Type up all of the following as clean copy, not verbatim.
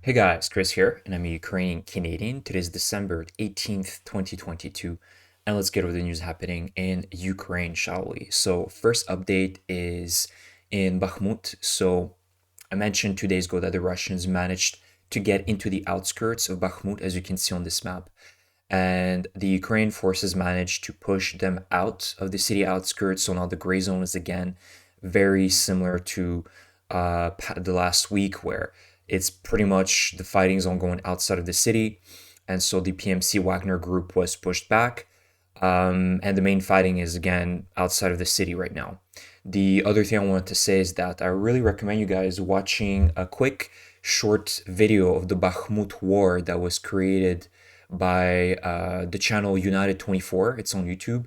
Hey guys, Chris here, and I'm a Ukrainian Canadian. Today is December 18th, 2022, and let's get over the news happening in Ukraine, shall we? So, first update is in Bakhmut. So, I mentioned 2 days ago that the Russians managed to get into the outskirts of Bakhmut, as you can see on this map, and the Ukraine forces managed to push them out of the city outskirts. So now the gray zone is again very similar to the last week, where it's pretty much the fighting is ongoing outside of the city, and so the PMC Wagner group was pushed back, and the main fighting is again outside of the city right now. The other thing I wanted to say is that I really recommend you guys watching a quick short video of the Bakhmut War that was created by the channel United 24. It's on YouTube.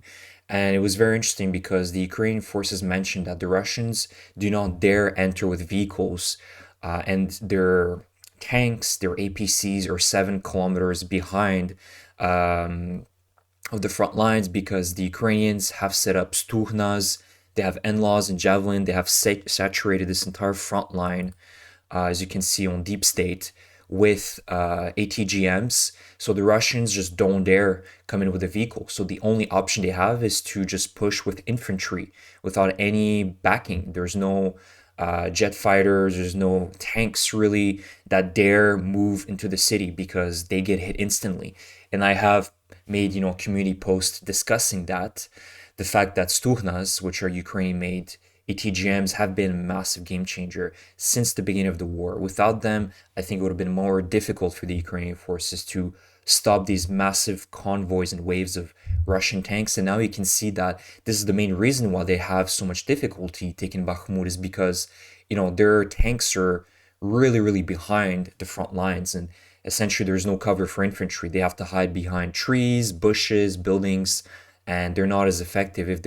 And it was very interesting because the Ukrainian forces mentioned that the Russians do not dare enter with vehicles, and their tanks, their APCs, are 7 kilometers behind of the front lines because the Ukrainians have set up Stuhnas, they have NLAWs and Javelin, they have saturated this entire front line, as you can see on Deep State, with ATGMs. So the Russians just don't dare come in with a vehicle. So the only option they have is to just push with infantry without any backing. There's no jet fighters, there's no tanks really that dare move into the city because they get hit instantly. And I have made, community posts discussing that. The fact that Stuhnas, which are Ukrainian made ATGMs, have been a massive game changer since the beginning of the war. Without them, I think it would have been more difficult for the Ukrainian forces to stop these massive convoys and waves of Russian tanks. And now you can see that this is the main reason why they have so much difficulty taking Bakhmut, is because, their tanks are really, really behind the front lines. And essentially, there's no cover for infantry. They have to hide behind trees, bushes, buildings, and they're not as effective if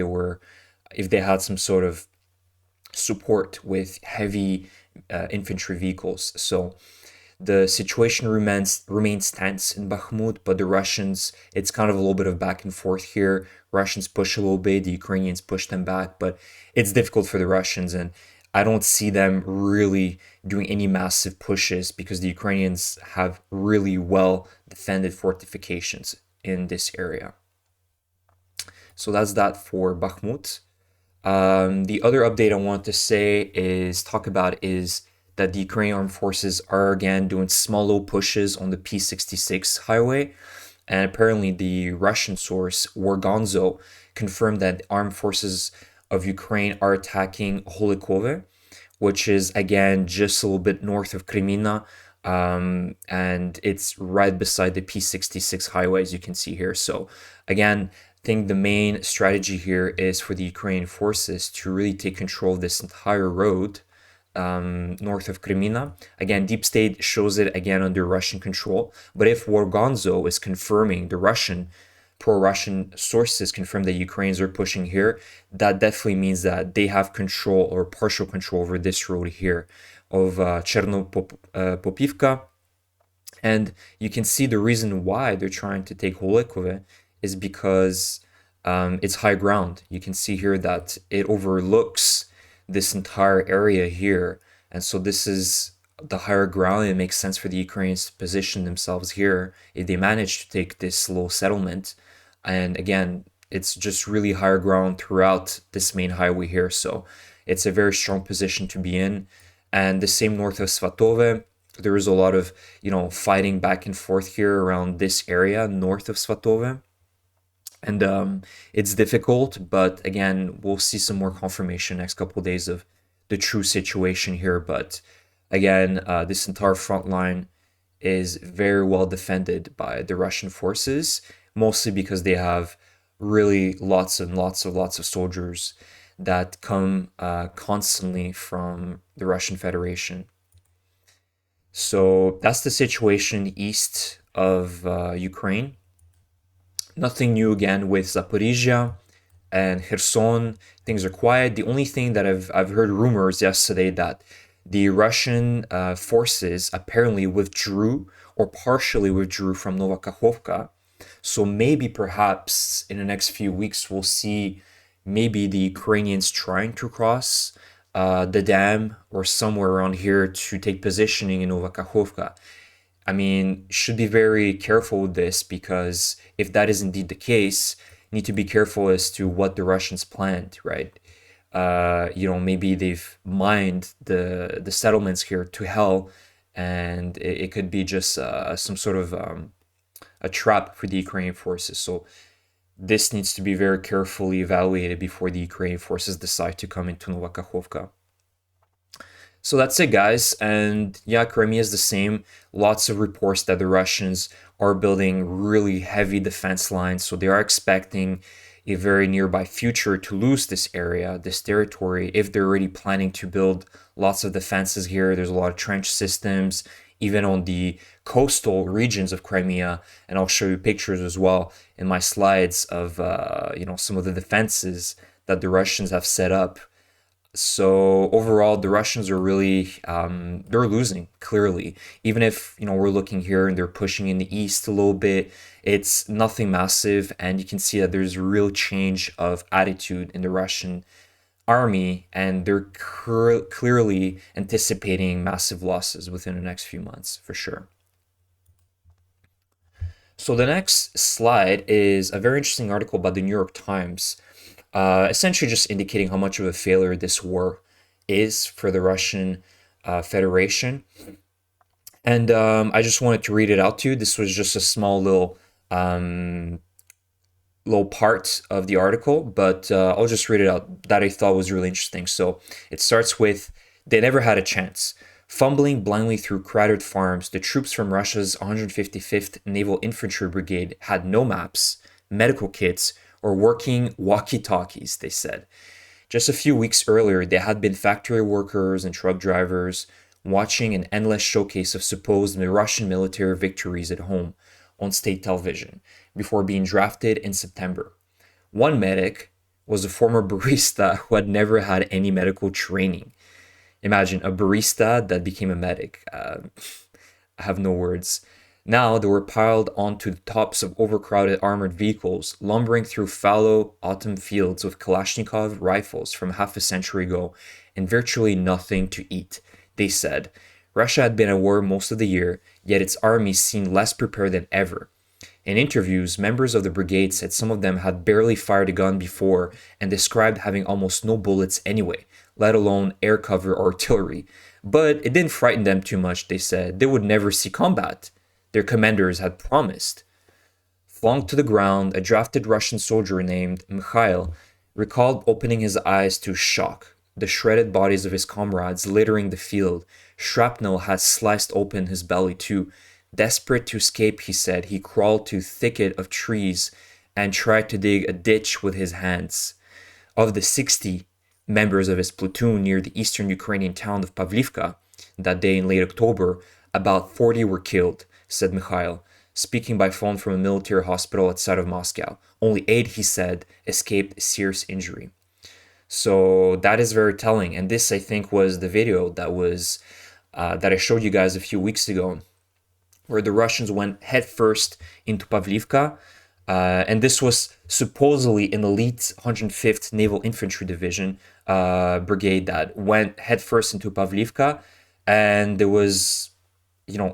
they had some sort of support with heavy infantry vehicles. So the situation remains tense in Bakhmut, but the Russians, it's kind of a little bit of back and forth here. Russians push a little bit, the Ukrainians push them back, but it's difficult for the Russians, and I don't see them really doing any massive pushes because the Ukrainians have really well defended fortifications in this area. So that's that for Bakhmut. The other update I want to say is talk about is that the Ukrainian armed forces are again doing small little pushes on the P66 highway. And apparently the Russian source, Wargonzo, confirmed that armed forces of Ukraine are attacking Holikove, which is again just a little bit north of Kreminna. And it's right beside the P66 highway, as you can see here. So again, I think the main strategy here is for the Ukrainian forces to really take control of this entire road north of Kreminna. Again, Deep State shows it again under Russian control. But if Wargonzo is confirming, the pro-Russian sources confirm that Ukrainians are pushing here, that definitely means that they have control or partial control over this road here of Chernopopivka. And you can see the reason why they're trying to take Holikove is because it's high ground. You can see here that it overlooks this entire area here. And so this is the higher ground. It makes sense for the Ukrainians to position themselves here if they manage to take this little settlement. And again, it's just really higher ground throughout this main highway here. So it's a very strong position to be in. And the same north of Svatove, there is a lot of, fighting back and forth here around this area north of Svatove. And it's difficult, but again, we'll see some more confirmation next couple of days of the true situation here. But again, this entire front line is very well defended by the Russian forces, mostly because they have really lots and lots of soldiers that come constantly from the Russian Federation. So that's the situation east of Ukraine. Nothing new again with Zaporizhia and Kherson. Things are quiet. The only thing that I've heard rumors yesterday that the Russian forces apparently withdrew or partially withdrew from Novakhovka. So maybe perhaps in the next few weeks we'll see maybe the Ukrainians trying to cross the dam or somewhere around here to take positioning in Novakhovka. I mean, should be very careful with this because if that is indeed the case, need to be careful as to what the Russians planned, right? Maybe they've mined the settlements here to hell, and it could be just some sort of a trap for the Ukrainian forces. So this needs to be very carefully evaluated before the Ukrainian forces decide to come into Novakhovka. So that's it, guys. And yeah, Crimea is the same. Lots of reports that the Russians are building really heavy defense lines. So they are expecting a very nearby future to lose this area, this territory, if they're already planning to build lots of defenses here. There's a lot of trench systems, even on the coastal regions of Crimea. And I'll show you pictures as well in my slides of, some of the defenses that the Russians have set up. So overall, the Russians are really they're losing clearly. Even if we're looking here and they're pushing in the east a little bit, it's nothing massive, and you can see that there's a real change of attitude in the Russian army, and they're clearly anticipating massive losses within the next few months for sure. So the next slide is a very interesting article by the New York Times, essentially just indicating how much of a failure this war is for the Russian Federation. And I just wanted to read it out to you. This was just a small little part of the article, but I'll just read it out that I thought was really interesting. So it starts with, they never had a chance. Fumbling blindly through crowded farms, the troops from Russia's 155th Naval Infantry Brigade had no maps, medical kits, or working walkie-talkies, they said. Just a few weeks earlier, they had been factory workers and truck drivers watching an endless showcase of supposed Russian military victories at home on state television before being drafted in September. One medic was a former barista who had never had any medical training. Imagine a barista that became a medic. I have no words. Now they were piled onto the tops of overcrowded armored vehicles, lumbering through fallow autumn fields with Kalashnikov rifles from half a century ago and virtually nothing to eat, they said. Russia had been at war most of the year, yet its army seemed less prepared than ever. In interviews, members of the brigade said some of them had barely fired a gun before and described having almost no bullets anyway, let alone air cover or artillery. But it didn't frighten them too much, they said. They would never see combat. Their commanders had promised. Flung to the ground, a drafted Russian soldier named Mikhail recalled opening his eyes to shock. The shredded bodies of his comrades littering the field. Shrapnel had sliced open his belly too. Desperate to escape, he said, he crawled to a thicket of trees and tried to dig a ditch with his hands. Of the 60 members of his platoon near the eastern Ukrainian town of Pavlivka that day in late October, about 40 were killed, said Mikhail, speaking by phone from a military hospital outside of Moscow. Only 8, he said, escaped serious injury. So that is very telling. And this, I think, was the video that I showed you guys a few weeks ago, where the Russians went headfirst into Pavlivka. And this was supposedly an elite 105th Naval Infantry Division brigade that went headfirst into Pavlivka. And there was, there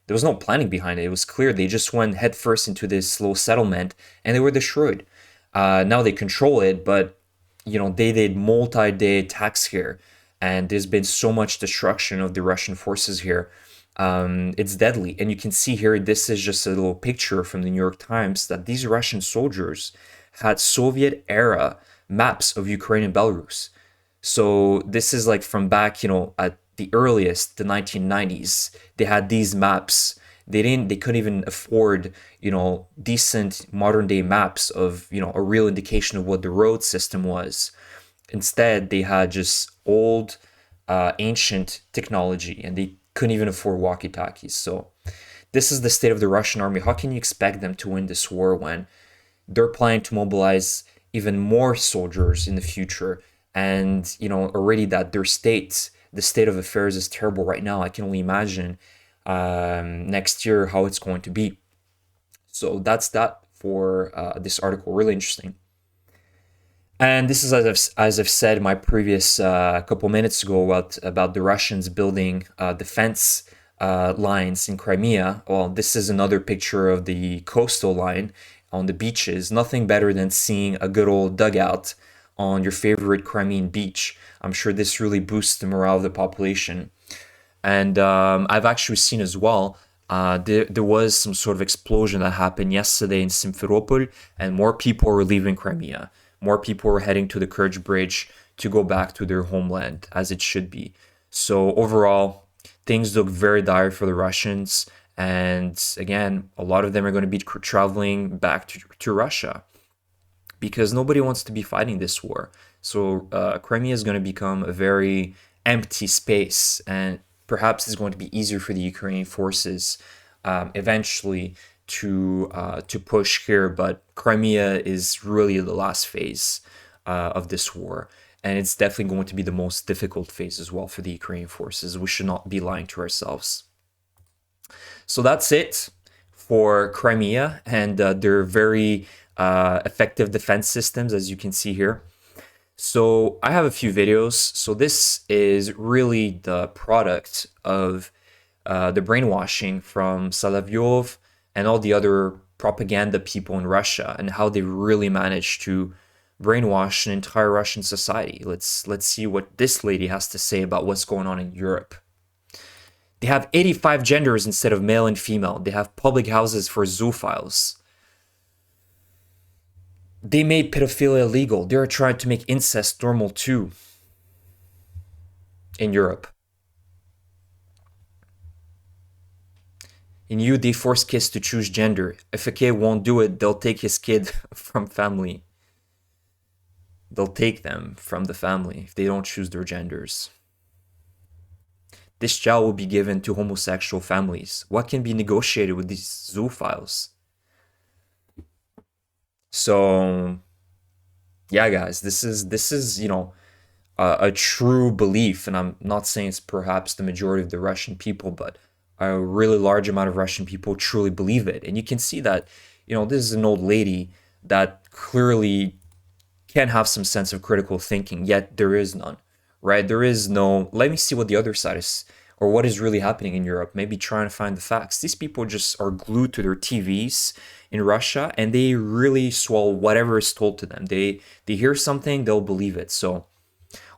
was no planning behind it. It was clear they just went headfirst into this little settlement and they were destroyed. Now they control it, but they did multi-day attacks here, and there's been so much destruction of the Russian forces here. It's deadly, and you can see here. This is just a little picture from the New York Times that these Russian soldiers had Soviet-era maps of Ukraine and Belarus. So this is like from back, at the earliest, the 1990s. They had these maps. They couldn't even afford, decent modern day maps of, a real indication of what the road system was. Instead, they had just old, ancient technology, and they couldn't even afford walkie-talkies. So this is the state of the Russian army. How can you expect them to win this war when they're planning to mobilize even more soldiers in the future? And, already that the state of affairs is terrible right now. I can only imagine next year how it's going to be. So that's that for this article. Really interesting. And this is as I've said in my previous couple minutes ago about the Russians building defense lines in Crimea. Well, this is another picture of the coastal line on the beaches. Nothing better than seeing a good old dugout on your favorite Crimean beach. I'm sure this really boosts the morale of the population. And I've actually seen as well, there was some sort of explosion that happened yesterday in Simferopol, and more people were leaving Crimea. More people were heading to the Kerch Bridge to go back to their homeland, as it should be. So overall, things look very dire for the Russians. And again, a lot of them are going to be traveling back to Russia because nobody wants to be fighting this war. So Crimea is going to become a very empty space, and perhaps it's going to be easier for the Ukrainian forces eventually to push here. But Crimea is really the last phase of this war, and it's definitely going to be the most difficult phase as well for the Ukrainian forces. We should not be lying to ourselves. So that's it for Crimea and their very effective defense systems, as you can see here. So I have a few videos. So this is really the product of the brainwashing from Solovyov and all the other propaganda people in Russia, and how they really managed to brainwash an entire Russian society. Let's see what this lady has to say about what's going on in Europe. They have 85 genders instead of male and female. They have public houses for zoophiles. They made pedophilia illegal. They're trying to make incest normal too in Europe. In EU, they force kids to choose gender. If a kid won't do it, they'll take his kid from family. They'll take them from the family if they don't choose their genders. This child will be given to homosexual families. What can be negotiated with these zoophiles? So, yeah, guys, this is a true belief, and I'm not saying it's perhaps the majority of the Russian people, but a really large amount of Russian people truly believe it. And you can see that, this is an old lady that clearly can have some sense of critical thinking, yet there is none, right? There is no, let me see what the other side is, or what is really happening in Europe, maybe trying to find the facts. These people just are glued to their TVs in Russia, and they really swallow whatever is told to them. They hear something, they'll believe it. So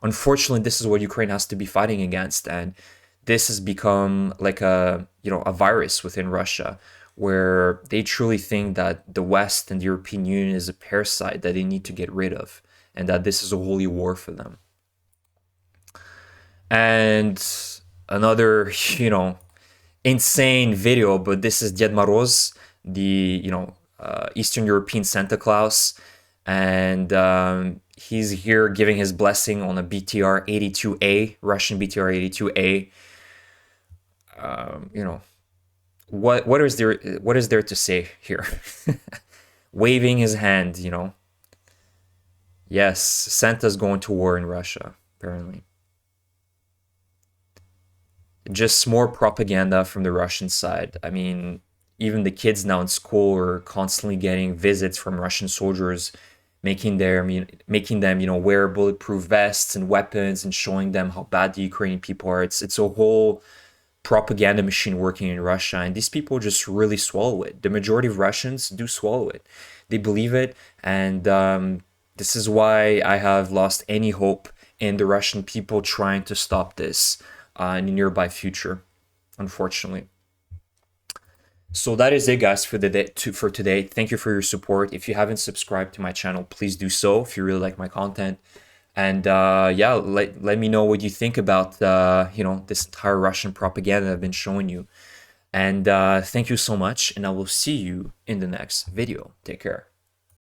unfortunately, this is what Ukraine has to be fighting against, and this has become like a virus within Russia, where they truly think that the West and the European Union is a parasite that they need to get rid of, and that this is a holy war for them. And another, insane video, but this is Ded Moroz, the, Eastern European Santa Claus, and he's here giving his blessing on a BTR-82A, Russian BTR-82A. What is there to say here? Waving his hand, Yes, Santa's going to war in Russia, apparently. Just more propaganda from the Russian side. I mean, even the kids now in school are constantly getting visits from Russian soldiers, making them, wear bulletproof vests and weapons, and showing them how bad the Ukrainian people are. It's a whole propaganda machine working in Russia, and these people just really swallow it. The majority of Russians do swallow it. They believe it, and this is why I have lost any hope in the Russian people trying to stop this in the nearby future, unfortunately. So that is it, guys, for today. Thank you for your support. If you haven't subscribed to my channel, please do so if you really like my content. And yeah, let me know what you think about this entire Russian propaganda I've been showing you. And thank you so much, and I will see you in the next video. Take care.